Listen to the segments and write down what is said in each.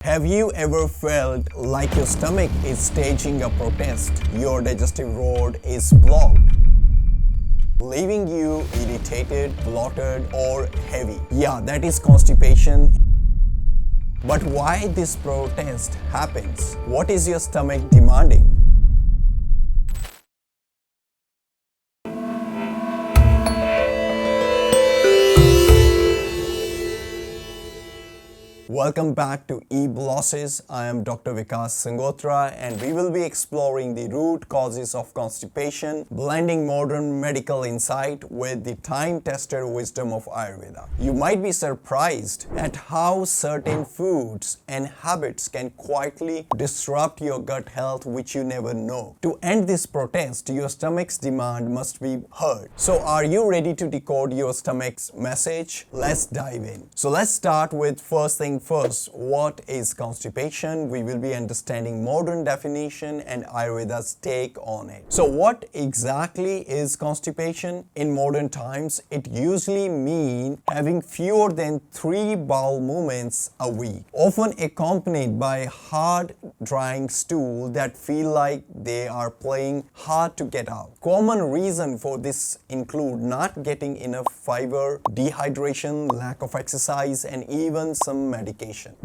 Have you ever felt like your stomach is staging a protest? Your digestive road is blocked, leaving you irritated, bloated, or heavy. Yeah, that is constipation. But why this protest happens? What is your stomach demanding? Welcome back to eBlosis. I am Dr. Vikas Sangotra and we will be exploring the root causes of constipation, blending modern medical insight with the time-tested wisdom of Ayurveda. You might be surprised at how certain foods and habits can quietly disrupt your gut health which you never know. To end this protest, your stomach's demand must be heard. So are you ready to decode your stomach's message? Let's dive in. So let's start with first thing first, what is constipation? We will be understanding modern definition and Ayurveda's take on it. So what exactly is constipation? In modern times, it usually means having fewer than 3 bowel movements a week, often accompanied by hard, drying stool that feel like they are playing hard to get out. Common reason for this include not getting enough fiber, dehydration, lack of exercise, and even some medication.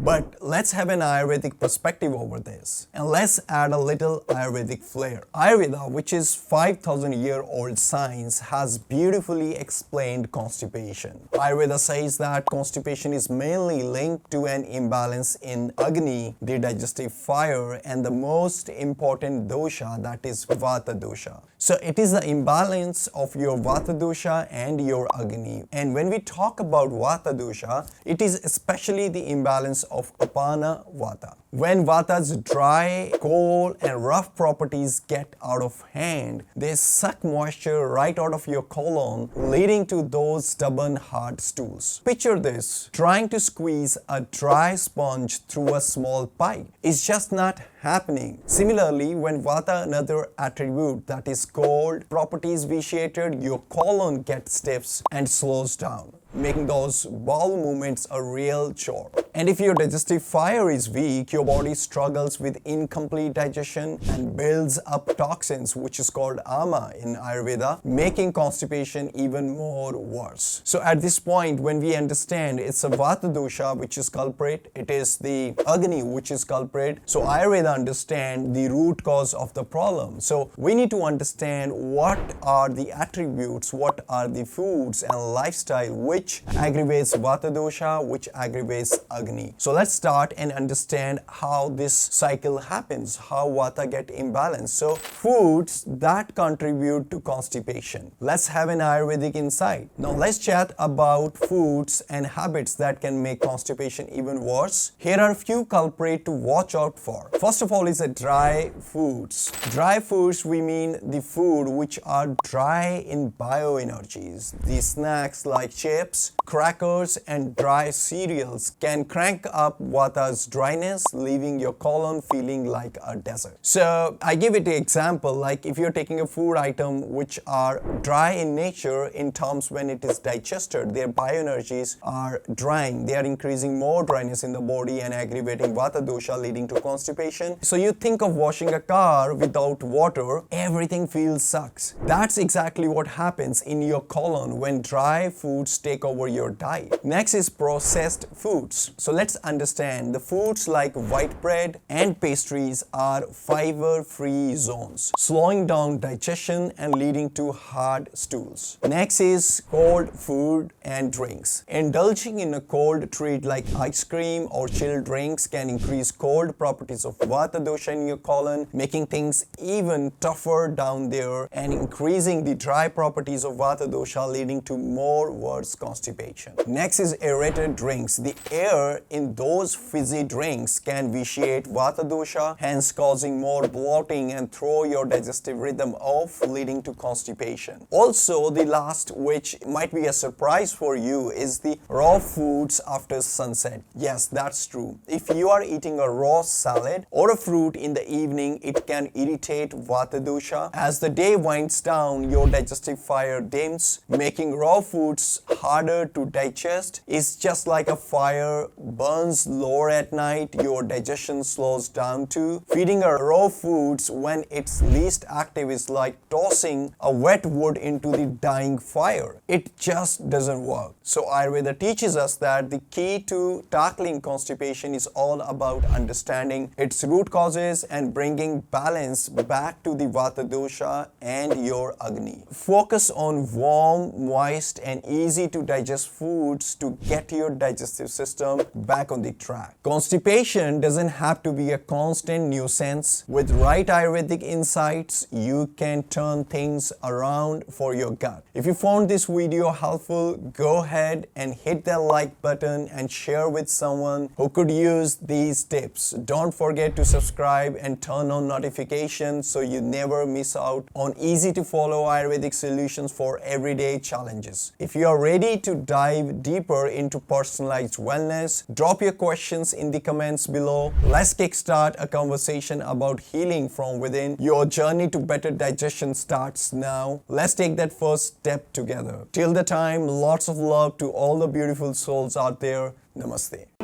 But let's have an Ayurvedic perspective over this. And let's add a little Ayurvedic flair. Ayurveda, which is 5,000-year-old science, has beautifully explained constipation. Ayurveda says that constipation is mainly linked to an imbalance in Agni, the digestive fire, and the most important dosha, that is Vata dosha. So it is the imbalance of your Vata dosha and your Agni. And when we talk about Vata dosha, it is especially the imbalance of Apana Vata. When Vata's dry, cold, and rough properties get out of hand, they suck moisture right out of your colon, leading to those stubborn hard stools. Picture this: trying to squeeze a dry sponge through a small pipe is just not happening. Similarly, when Vata, another attribute that is cold, properties vitiated, your colon gets stiff and slows down, making those bowel movements a real chore. And if your digestive fire is weak, your body struggles with incomplete digestion and builds up toxins, which is called ama in Ayurveda, making constipation even more worse. So at this point, when we understand it's a Vata dosha which is culprit, it is the Agni which is culprit, so Ayurveda understand the root cause of the problem. So we need to understand what are the attributes, what are the foods and lifestyle which aggravates Vata dosha, which aggravates Agni. So let's start and understand how this cycle happens, how Vata get imbalanced. So foods that contribute to constipation. Let's have an Ayurvedic insight. Now let's chat about foods and habits that can make constipation even worse. Here are a few culprits to watch out for. First of all is a dry foods. Dry foods, we mean the food which are dry in bioenergies. These snacks like chips, crackers, and dry cereals can crank up Vata's dryness, leaving your colon feeling like a desert. So I give it an example, like if you're taking a food item which are dry in nature, in terms when it is digested, their bioenergies are drying. They are increasing more dryness in the body and aggravating Vata dosha, leading to constipation. So you think of washing a car without water, everything feels sucks. That's exactly what happens in your colon when dry foods take over your diet. Next is processed foods. So let's understand the foods like white bread and pastries are fiber-free zones, slowing down digestion and leading to hard stools. Next is cold food and drinks. Indulging in a cold treat like ice cream or chilled drinks can increase cold properties of Vata dosha in your colon, making things even tougher down there and increasing the dry properties of Vata dosha, leading to more worse constipation. Next is aerated drinks. The air in those fizzy drinks can vitiate Vata dosha, hence causing more bloating and throw your digestive rhythm off, leading to constipation. Also, the last, which might be a surprise for you, is the raw foods after sunset. Yes, that's true. If you are eating a raw salad or a fruit in the evening, it can irritate Vata dosha. As the day winds down, your digestive fire dims, making raw foods harder to digest. It's just like a fire burns lower at night, your digestion slows down too. Feeding a raw foods when it's least active is like tossing a wet wood into the dying fire. It just doesn't work. So Ayurveda teaches us that the key to tackling constipation is all about understanding its root causes and bringing balance back to the Vata dosha and your Agni. Focus on warm, moist and easy to digest foods to get your digestive system back on the track. Constipation doesn't have to be a constant nuisance. With right Ayurvedic insights, you can turn things around for your gut. If you found this video helpful, go ahead and hit that like button and share with someone who could use these tips. Don't forget to subscribe and turn on notifications so you never miss out on easy to follow Ayurvedic solutions for everyday challenges. If you are ready to dive deeper into personalized wellness, drop your questions in the comments below. Let's kickstart a conversation about healing from within. Your journey to better digestion starts now. Let's take that first step together. Till the time, lots of love to all the beautiful souls out there. Namaste.